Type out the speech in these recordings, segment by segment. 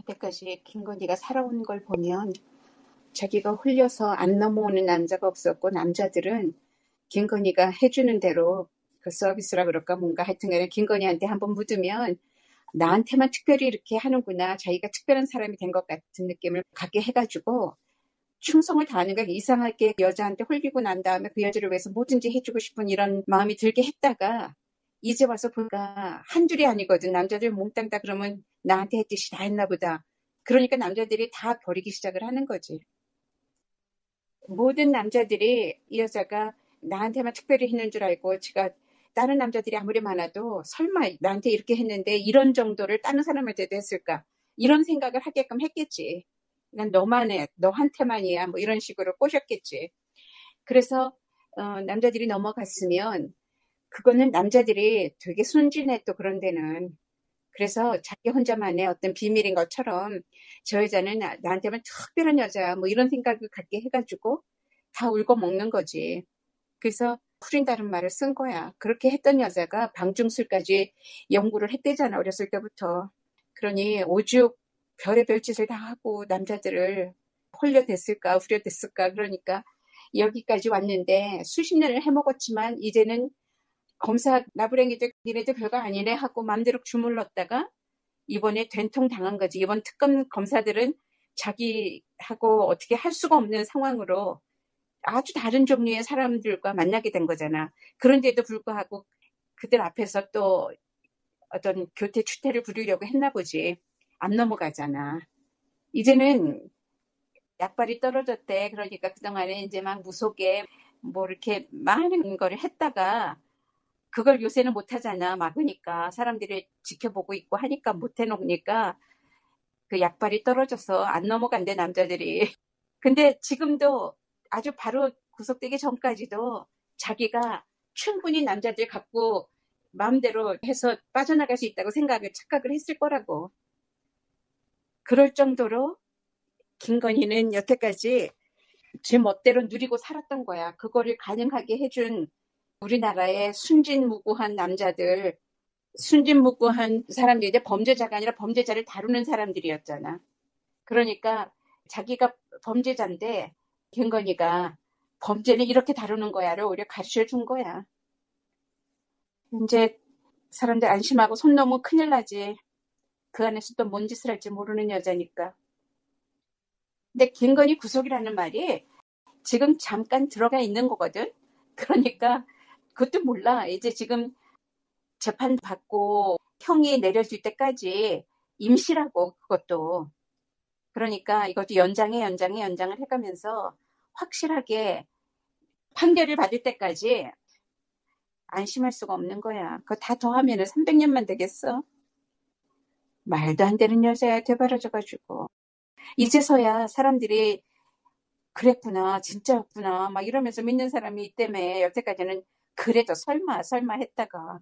여태까지 김건희가 살아온 걸 보면 자기가 홀려서 안 넘어오는 남자가 없었고, 남자들은 김건희가 해주는 대로 그 서비스라 그럴까 뭔가 하여튼간에 김건희한테 한번 묻으면 나한테만 특별히 이렇게 하는구나, 자기가 특별한 사람이 된 것 같은 느낌을 갖게 해가지고 충성을 다하는 걸, 이상하게 여자한테 홀리고 난 다음에 그 여자를 위해서 뭐든지 해주고 싶은 이런 마음이 들게 했다가 이제 와서 보니까 한둘이 아니거든. 남자들 몽땅 다 그러면 나한테 했듯이 다 했나 보다. 그러니까 남자들이 다 버리기 시작을 하는 거지. 모든 남자들이 이 여자가 나한테만 특별히 했는 줄 알고, 제가 다른 남자들이 아무리 많아도 설마 나한테 이렇게 했는데 이런 정도를 다른 사람한테도 했을까, 이런 생각을 하게끔 했겠지. 난 너만 해, 너한테만이야, 뭐 이런 식으로 꼬셨겠지. 그래서 남자들이 넘어갔으면 그거는 남자들이 되게 순진해, 또 그런 데는. 그래서 자기 혼자만의 어떤 비밀인 것처럼 저 여자는 나한테만 특별한 여자야, 뭐 이런 생각을 갖게 해가지고 다 울고 먹는 거지. 그래서 풀린다는 말을 쓴 거야. 그렇게 했던 여자가 방중술까지 연구를 했대잖아, 어렸을 때부터. 그러니 오죽 별의별 짓을 다 하고 남자들을 홀려댔을까 후려댔을까. 그러니까 여기까지 왔는데 수십 년을 해먹었지만 이제는 검사 나부랭이들 니네들 별거 아니네 하고 맘대로 주물렀다가 이번에 된통 당한 거지. 이번 특검 검사들은 자기하고 어떻게 할 수가 없는 상황으로 아주 다른 종류의 사람들과 만나게 된 거잖아. 그런데도 불구하고 그들 앞에서 또 어떤 교태 추태를 부리려고 했나 보지. 안 넘어가잖아. 이제는 약발이 떨어졌대. 그러니까 그동안에 이제 막 무속에 뭐 이렇게 많은 거를 했다가 그걸 요새는 못 하잖아. 막으니까 사람들이 지켜보고 있고 하니까 못 해놓으니까 그 약발이 떨어져서 안 넘어간대, 남자들이. 근데 지금도 아주 바로 구속되기 전까지도 자기가 충분히 남자들 갖고 마음대로 해서 빠져나갈 수 있다고 착각을 했을 거라고. 그럴 정도로 김건희는 여태까지 제 멋대로 누리고 살았던 거야. 그거를 가능하게 해준 우리나라의 순진무구한 남자들, 순진무구한 사람들이 범죄자가 아니라 범죄자를 다루는 사람들이었잖아. 그러니까 자기가 범죄자인데 김건희가 범죄는 이렇게 다루는 거야를 오히려 가르쳐 준 거야. 이제 사람들 안심하고 손 놓으면 큰일 나지. 그 안에서 또 뭔 짓을 할지 모르는 여자니까. 근데 김건희 구속이라는 말이 지금 잠깐 들어가 있는 거거든. 그러니까 그것도 몰라. 이제 지금 재판 받고 형이 내려질 때까지 임시라고, 그것도. 그러니까 이것도 연장을 해가면서 확실하게 판결을 받을 때까지 안심할 수가 없는 거야. 그거 다 더하면 300년만 되겠어. 말도 안 되는 여자야, 되바라져가지고. 이제서야 사람들이 그랬구나, 진짜였구나 막 이러면서 믿는 사람이 있다며. 여태까지는 그래도 설마 했다가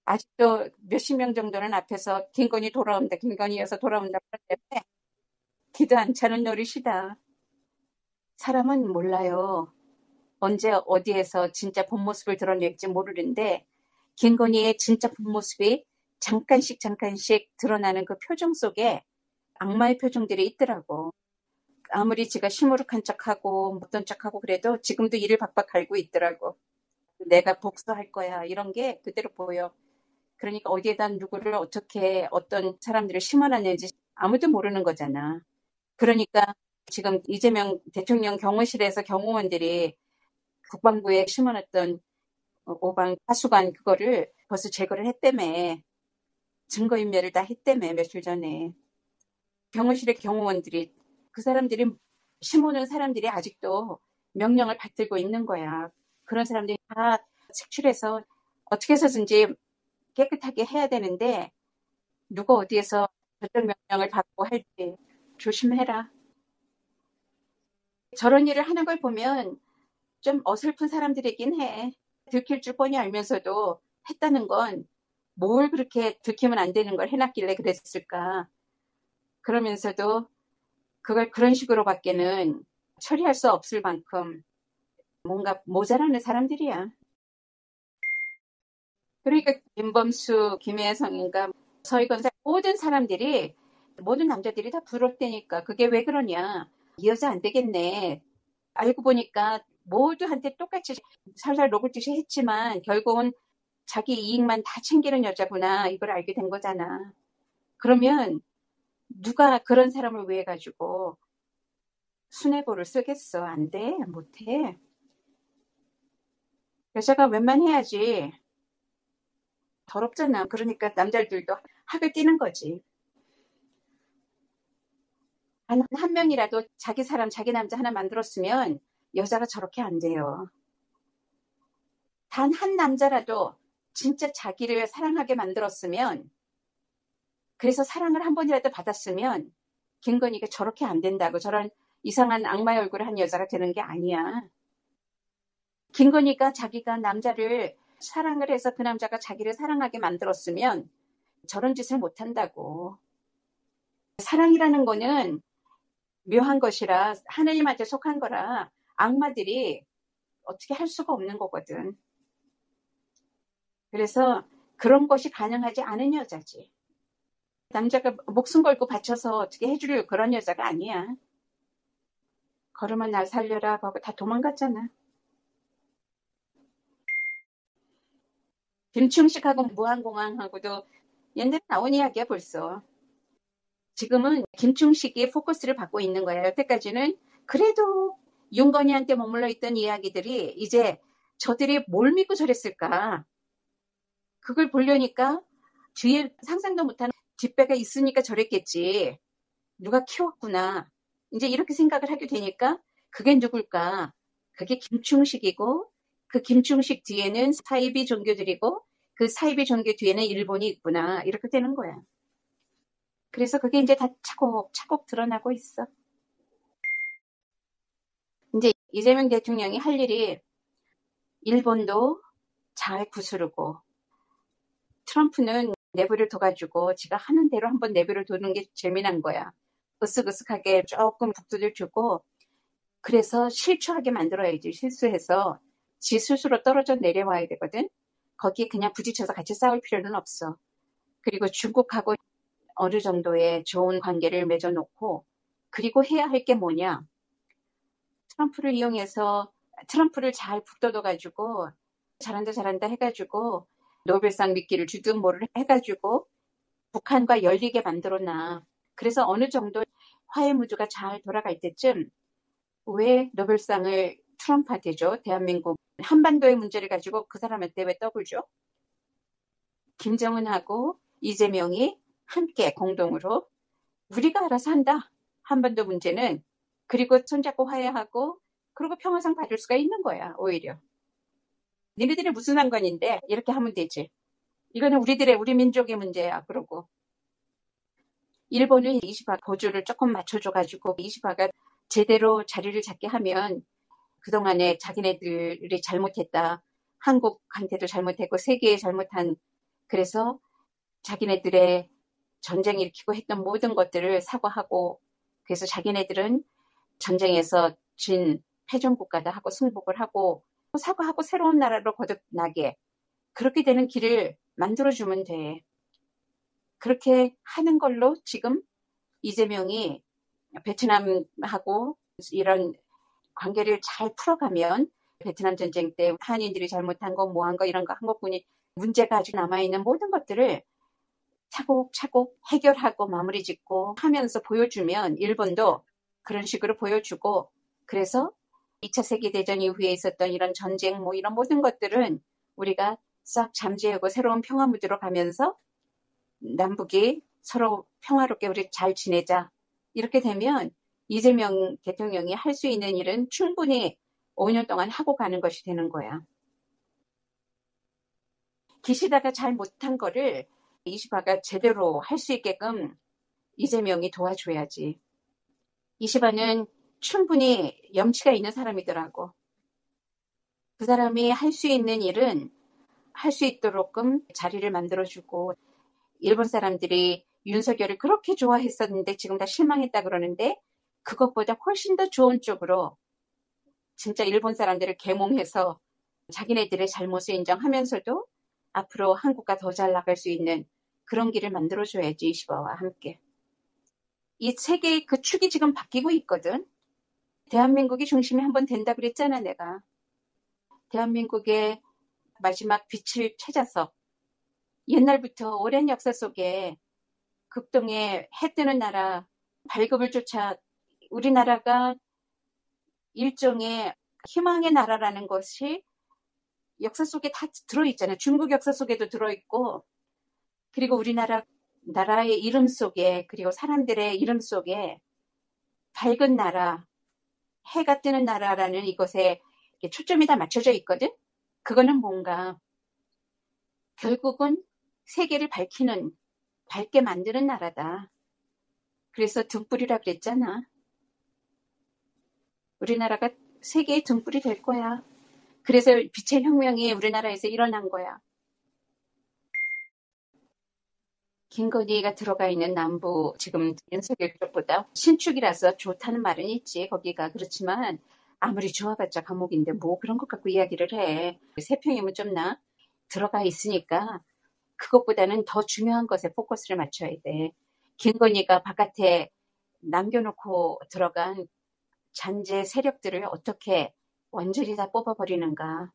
아직도 몇십 명 정도는 앞에서 김건희 돌아온다, 김건희여서 돌아온다 그러는데 기도 안 차는 노릇이다. 사람은 몰라요. 언제 어디에서 진짜 본 모습을 드러낼지 모르는데 김건희의 진짜 본 모습이 잠깐씩 드러나는 그 표정 속에 악마의 표정들이 있더라고. 아무리 지가 시무룩한 척하고 못된 척하고 그래도 지금도 이를 박박 갈고 있더라고. 내가 복수할 거야, 이런 게 그대로 보여. 그러니까 어디에다 누구를 어떻게 어떤 사람들을 심어놨는지 아무도 모르는 거잖아. 그러니까 지금 이재명 대통령 경호실에서 경호원들이 국방부에 심어놨던 오방 하수관 그거를 벌써 제거를 했다며. 증거인멸을 다 했다며, 며칠 전에. 경호실의 경호원들이, 그 사람들이 심어놓은 사람들이 아직도 명령을 받들고 있는 거야. 그런 사람들이 다 색출해서 어떻게 해서든지 깨끗하게 해야 되는데 누가 어디에서 결정 명령을 받고 할지 조심해라. 저런 일을 하는 걸 보면 좀 어설픈 사람들이긴 해. 들킬 줄 뻔히 알면서도 했다는 건 뭘 그렇게 들키면 안 되는 걸 해놨길래 그랬을까. 그러면서도 그걸 그런 식으로밖에는 처리할 수 없을 만큼 뭔가 모자라는 사람들이야. 그러니까 김범수, 김혜성인가, 서희건사 모든 사람들이 모든 남자들이 다 부럽다니까. 그게 왜 그러냐. 이 여자 안 되겠네. 알고 보니까 모두한테 똑같이 살살 녹을 듯이 했지만 결국은 자기 이익만 다 챙기는 여자구나. 이걸 알게 된 거잖아. 그러면 누가 그런 사람을 위해 가지고 수뇌부를 쓰겠어? 안 돼. 못해. 여자가 웬만해야지. 더럽잖아. 그러니까 남자들도 학을 뛰는 거지. 한 명이라도 자기 사람, 자기 남자 하나 만들었으면 여자가 저렇게 안 돼요. 단 한 남자라도 진짜 자기를 사랑하게 만들었으면, 그래서 사랑을 한 번이라도 받았으면 김건희가 저렇게 안 된다고, 저런 이상한 악마의 얼굴을 한 여자가 되는 게 아니야. 김건희가 자기가 남자를 사랑을 해서 그 남자가 자기를 사랑하게 만들었으면 저런 짓을 못한다고. 사랑이라는 거는 묘한 것이라, 하느님한테 속한 거라 악마들이 어떻게 할 수가 없는 거거든. 그래서 그런 것이 가능하지 않은 여자지. 남자가 목숨 걸고 바쳐서 어떻게 해줄 그런 여자가 아니야. 걸으면 날 살려라 하고 다 도망갔잖아. 김충식하고 무한공항하고도 옛날에 나온 이야기야 벌써. 지금은 김충식이 포커스를 받고 있는 거야. 여태까지는 그래도 윤건이한테 머물러 있던 이야기들이 이제 저들이 뭘 믿고 저랬을까. 그걸 보려니까 뒤에 상상도 못하는 뒷배가 있으니까 저랬겠지. 누가 키웠구나. 이제 이렇게 생각을 하게 되니까 그게 누굴까? 그게 김충식이고, 그 김충식 뒤에는 사이비 종교들이고, 그 사이비 종교 뒤에는 일본이 있구나. 이렇게 되는 거야. 그래서 그게 이제 다 차곡차곡 드러나고 있어. 이제 이재명 대통령이 할 일이 일본도 잘 구스르고, 트럼프는 내부를 둬가지고 지가 하는 대로 한번 내부를 도는 게 재미난 거야. 으쓱으쓱하게 조금 북두들 주고, 그래서 실추하게 만들어야지. 실수해서 지 스스로 떨어져 내려와야 되거든. 거기에 그냥 부딪혀서 같이 싸울 필요는 없어. 그리고 중국하고 어느 정도의 좋은 관계를 맺어놓고, 그리고 해야 할 게 뭐냐. 트럼프를 이용해서 트럼프를 잘 북돋워가지고 잘한다 잘한다 해가지고 노벨상 미끼를 주든 뭐를 해가지고 북한과 열리게 만들어놔. 그래서 어느 정도 화해 무드가 잘 돌아갈 때쯤 왜 노벨상을 트럼프한테 줘? 대한민국 한반도의 문제를 가지고 그 사람한테 왜 떡을 줘? 김정은하고 이재명이 함께 공동으로 우리가 알아서 한다. 한반도 문제는. 그리고 손잡고 화해하고 그리고 평화상 받을 수가 있는 거야. 오히려. 니네들이 무슨 상관인데 이렇게 하면 되지. 이거는 우리 민족의 문제야. 그러고 일본은 이시바 보조를 조금 맞춰줘가지고 이시바가 제대로 자리를 잡게 하면 그동안에 자기네들이 잘못했다. 한국한테도 잘못했고 세계에 잘못한, 그래서 자기네들의 전쟁 일으키고 했던 모든 것들을 사과하고, 그래서 자기네들은 전쟁에서 진 패전국가다 하고 승복을 하고 사과하고 새로운 나라로 거듭나게 그렇게 되는 길을 만들어주면 돼. 그렇게 하는 걸로 지금 이재명이 베트남하고 이런 관계를 잘 풀어가면 베트남 전쟁 때 한인들이 잘못한 거 뭐 한 거 이런 거 한국군이 문제가 아직 남아있는 모든 것들을 차곡차곡 해결하고 마무리 짓고 하면서 보여주면 일본도 그런 식으로 보여주고, 그래서 2차 세계대전 이후에 있었던 이런 전쟁 뭐 이런 모든 것들은 우리가 싹 잠재우고 새로운 평화 무드로 가면서 남북이 서로 평화롭게 우리 잘 지내자. 이렇게 되면 이재명 대통령이 할 수 있는 일은 충분히 5년 동안 하고 가는 것이 되는 거야. 기시다가 잘 못한 거를 이시바가 제대로 할 수 있게끔 이재명이 도와줘야지. 이시바는 충분히 염치가 있는 사람이더라고. 그 사람이 할 수 있는 일은 할 수 있도록끔 자리를 만들어주고, 일본 사람들이 윤석열을 그렇게 좋아했었는데 지금 다 실망했다 그러는데 그것보다 훨씬 더 좋은 쪽으로 진짜 일본 사람들을 계몽해서 자기네들의 잘못을 인정하면서도 앞으로 한국과 더 잘 나갈 수 있는 그런 길을 만들어줘야지, 이시바와 함께. 이 세계의 그 축이 지금 바뀌고 있거든. 대한민국이 중심이 한번 된다 그랬잖아, 내가. 대한민국의 마지막 빛을 찾아서 옛날부터 오랜 역사 속에 극동에 해 뜨는 나라, 발급을 쫓아 우리나라가 일종의 희망의 나라라는 것이 역사 속에 다 들어있잖아요. 중국 역사 속에도 들어있고, 그리고 나라의 이름 속에, 그리고 사람들의 이름 속에 밝은 나라, 해가 뜨는 나라라는 이것에 초점이 다 맞춰져 있거든. 그거는 뭔가 결국은 세계를 밝게 만드는 나라다. 그래서 등불이라 그랬잖아. 우리나라가 세계의 등불이 될 거야. 그래서 빛의 혁명이 우리나라에서 일어난 거야. 김건희가 들어가 있는 남부, 지금 윤석열 쪽보다 신축이라서 좋다는 말은 있지, 거기가. 그렇지만 아무리 좋아봤자 감옥인데 뭐 그런 것 갖고 이야기를 해. 세 평이면 좀 들어가 있으니까 그것보다는 더 중요한 것에 포커스를 맞춰야 돼. 김건희가 바깥에 남겨놓고 들어간 잔재 세력들을 어떻게 완전히 다 뽑아버리는가.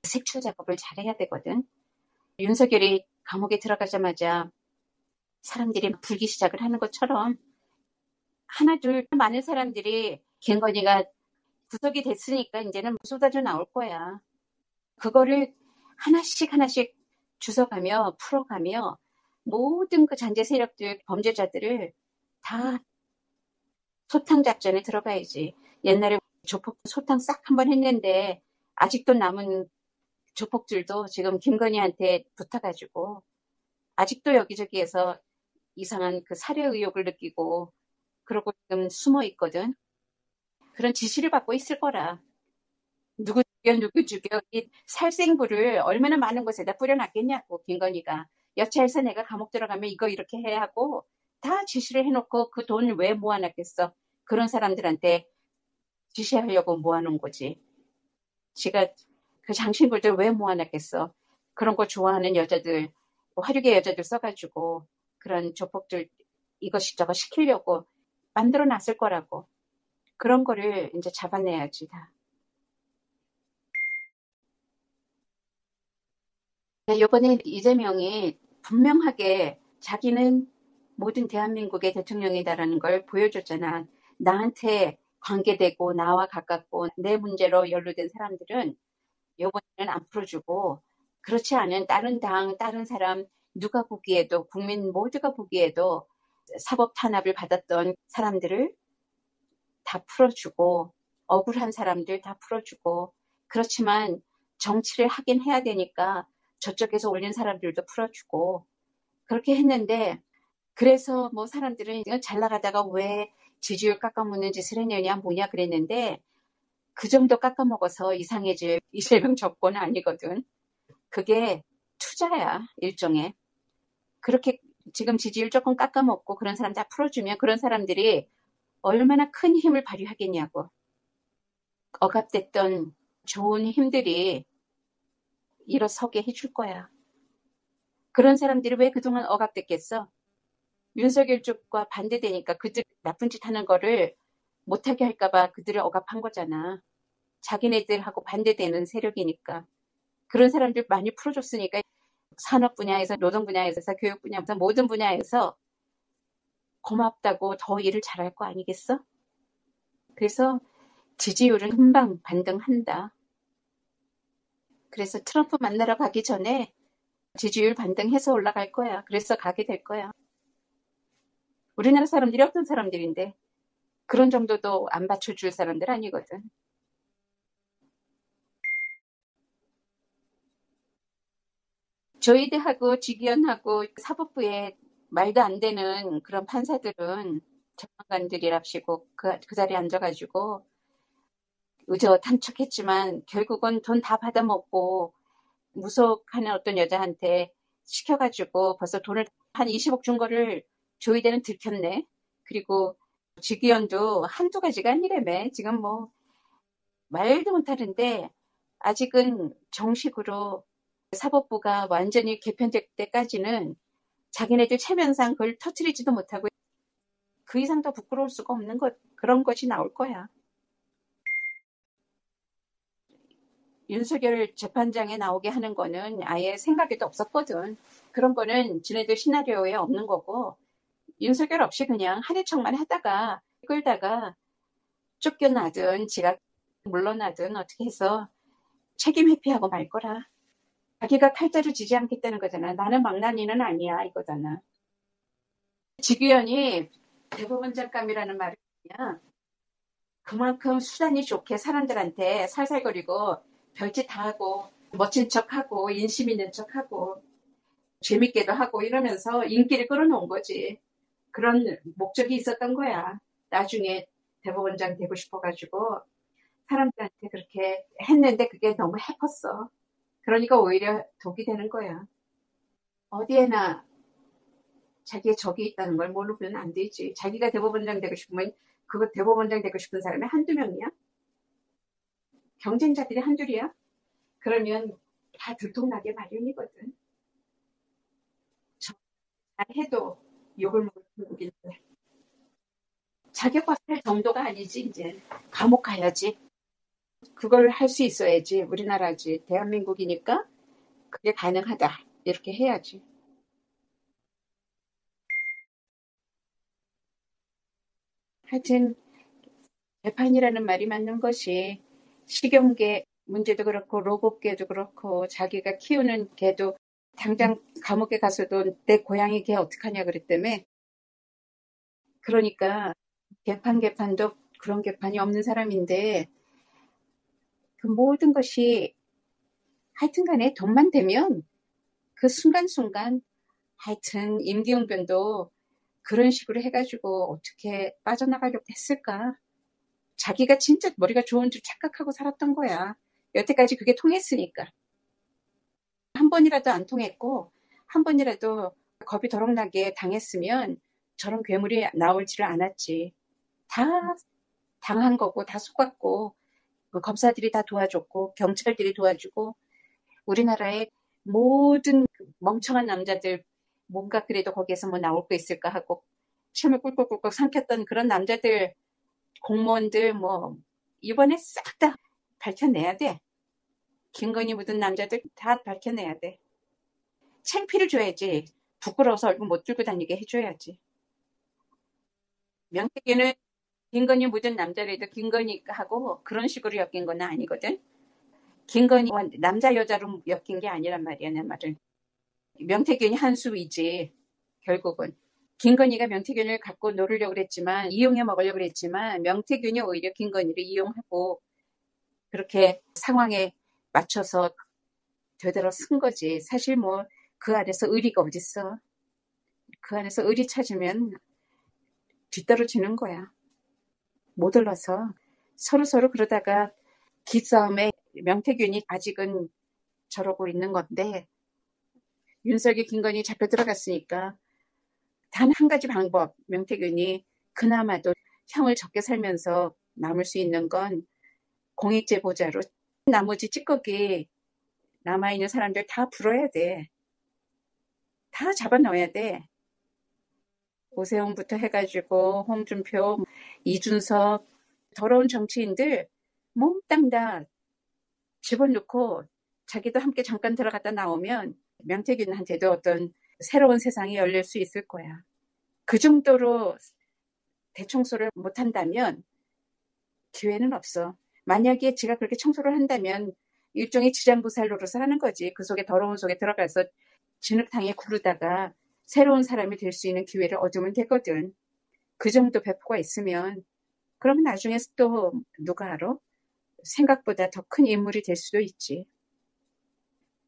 색출 작업을 잘해야 되거든. 윤석열이 감옥에 들어가자마자 사람들이 불기 시작을 하는 것처럼 하나 둘 많은 사람들이 김건희가 구속이 됐으니까 이제는 쏟아져 나올 거야. 그거를 하나씩 주워가며 풀어가며 모든 그 잔재 세력들, 범죄자들을 다 소탕 작전에 들어가야지. 옛날에 조폭 소탕 싹 한번 했는데 아직도 남은 조폭들도 지금 김건희한테 붙어가지고 아직도 여기저기에서 이상한 그 살해 의혹을 느끼고 그러고 지금 숨어 있거든. 그런 지시를 받고 있을 거라. 누구 죽여. 이 살생부를 얼마나 많은 곳에다 뿌려놨겠냐고, 김건희가. 여차해서 내가 감옥 들어가면 이거 이렇게 해 하고 다 지시를 해놓고 그 돈을 왜 모아놨겠어. 그런 사람들한테 지시하려고 모아놓은 거지. 지가 그 장신구들 왜 모아놨겠어. 그런 거 좋아하는 여자들, 화류계 여자들 써가지고 그런 조폭들 이것이 저거 시키려고 만들어 놨을 거라고. 그런 거를 이제 잡아내야지 다. 이번에 이재명이 분명하게 자기는 모든 대한민국의 대통령이다라는 걸 보여줬잖아. 나한테 관계되고 나와 가깝고 내 문제로 연루된 사람들은 이번에는 안 풀어주고 그렇지 않은 다른 당, 다른 사람 누가 보기에도 국민 모두가 보기에도 사법 탄압을 받았던 사람들을 다 풀어주고 억울한 사람들 다 풀어주고 그렇지만 정치를 하긴 해야 되니까 저쪽에서 올린 사람들도 풀어주고 그렇게 했는데 그래서 뭐 사람들은 잘 나가다가 왜 지지율 깎아먹는 짓을 했느냐 뭐냐 그랬는데 그 정도 깎아먹어서 이상해질 이재명 정권은 아니거든. 그게 투자야 일종의. 그렇게 지금 지지율 조금 깎아먹고 그런 사람 다 풀어주면 그런 사람들이 얼마나 큰 힘을 발휘하겠냐고. 억압됐던 좋은 힘들이 일어서게 해줄 거야. 그런 사람들이 왜 그동안 억압됐겠어? 윤석열 쪽과 반대되니까 그들 나쁜 짓 하는 거를 못하게 할까봐 그들을 억압한 거잖아. 자기네들하고 반대되는 세력이니까. 그런 사람들 많이 풀어줬으니까 산업 분야에서, 노동 분야에서, 교육 분야에서, 모든 분야에서 고맙다고 더 일을 잘할 거 아니겠어? 그래서 지지율은 금방 반등한다. 그래서 트럼프 만나러 가기 전에 지지율 반등해서 올라갈 거야. 그래서 가게 될 거야. 우리나라 사람들이 어떤 사람들인데 그런 정도도 안 받쳐줄 사람들 아니거든. 조희대하고 직위원하고 사법부에 말도 안 되는 그런 판사들은 재판관들이랍시고 그 자리에 앉아가지고 의젓한척했지만 결국은 돈 다 받아먹고 무속하는 어떤 여자한테 시켜가지고 벌써 돈을 한 20억 준 거를 조희대는 들켰네. 그리고 직위원도 한두 가지가 아니라며. 지금 뭐 말도 못하는데 아직은 정식으로 사법부가 완전히 개편될 때까지는 자기네들 체면상 그걸 터뜨리지도 못하고 그 이상 더 부끄러울 수가 없는 그런 것이 나올 거야. 윤석열 재판장에 나오게 하는 거는 아예 생각에도 없었거든. 그런 거는 지네들 시나리오에 없는 거고, 윤석열 없이 그냥 한해 척만 하다가 끌다가 쫓겨나든 지가 물러나든 어떻게 해서 책임 회피하고 말 거라. 자기가 칼자루 지지 않겠다는 거잖아. 나는 망나니는 아니야 이거잖아. 지규현이 대법원장감이라는 말이 뭐냐. 그만큼 수단이 좋게 사람들한테 살살거리고 별짓 다 하고 멋진 척하고 인심 있는 척하고 재밌게도 하고 이러면서 인기를 끌어놓은 거지. 그런 목적이 있었던 거야. 나중에 대법원장 되고 싶어가지고 사람들한테 그렇게 했는데 그게 너무 해펐어. 그러니까 오히려 독이 되는 거야. 어디에나 자기의 적이 있다는 걸 모르면 안 되지. 자기가 대법원장 되고 싶으면 그거 대법원장 되고 싶은 사람이 한두 명이야? 경쟁자들이 한둘이야? 그러면 다 들통나게 마련이거든. 잘해도 욕을 먹을 중국인데 자격박할 정도가 아니지 이제. 감옥 가야지. 그걸 할 수 있어야지. 우리나라지. 대한민국이니까 그게 가능하다. 이렇게 해야지. 하여튼 재판이라는 말이 맞는 것이 식용계 문제도 그렇고 로봇개도 그렇고 자기가 키우는 개도 당장 감옥에 가서도 내 고양이 개 어떡하냐 그랬다며. 그러니까 개판도 그런 개판이 없는 사람인데 그 모든 것이 하여튼간에 돈만 되면 그 순간순간 하여튼 임기응변도 그런 식으로 해가지고 어떻게 빠져나가려고 했을까? 자기가 진짜 머리가 좋은 줄 착각하고 살았던 거야. 여태까지 그게 통했으니까. 한 번이라도 안 통했고 한 번이라도 겁이 더럭나게 당했으면 저런 괴물이 나올지를 않았지. 다 당한 거고 다 속았고 검사들이 다 도와줬고 경찰들이 도와주고 우리나라의 모든 멍청한 남자들 뭔가 그래도 거기에서 뭐 나올 거 있을까 하고 침을 꿀꺽꿀꺽 삼켰던 그런 남자들 공무원들 뭐 이번에 싹 다 밝혀내야 돼. 김건희 묻은 남자들 다 밝혀내야 돼. 창피를 줘야지. 부끄러워서 얼굴 못 들고 다니게 해줘야지. 명태균은 김건희 묻은 남자래도 김건희하고 그런 식으로 엮인 건 아니거든. 김건희와 남자 여자로 엮인 게 아니란 말이야 내 말은. 명태균이 한 수이지 결국은. 김건희가 명태균을 갖고 놀으려고 그랬지만 이용해 먹으려고 그랬지만 명태균이 오히려 김건희를 이용하고 그렇게 상황에 맞춰서 되돌아 쓴 거지. 사실 뭐 그 안에서 의리가 어딨어. 그 안에서 의리 찾으면 뒤떨어지는 거야. 못 올라서 서로 그러다가 기싸움에 명태균이 아직은 저러고 있는 건데 윤석열 김건희 잡혀 들어갔으니까 단 한 가지 방법 명태균이 그나마도 형을 적게 살면서 남을 수 있는 건 공익제보자로 나머지 찌꺼기 남아있는 사람들 다 불어야 돼. 다 잡아넣어야 돼. 오세훈부터 해가지고 홍준표, 이준석 더러운 정치인들 몽땅 다 집어넣고 자기도 함께 잠깐 들어갔다 나오면 명태균한테도 어떤 새로운 세상이 열릴 수 있을 거야. 그 정도로 대청소를 못한다면 기회는 없어. 만약에 지가 그렇게 청소를 한다면 일종의 지장부살 노릇을 하는 거지. 그 속에 더러운 속에 들어가서 진흙탕에 구르다가 새로운 사람이 될 수 있는 기회를 얻으면 되거든. 그 정도 배포가 있으면 그러면 나중에 또 누가 알아? 생각보다 더 큰 인물이 될 수도 있지.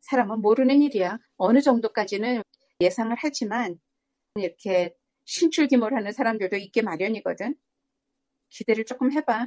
사람은 모르는 일이야. 어느 정도까지는 예상을 하지만 이렇게 신출귀몰하는 사람들도 있게 마련이거든. 기대를 조금 해봐.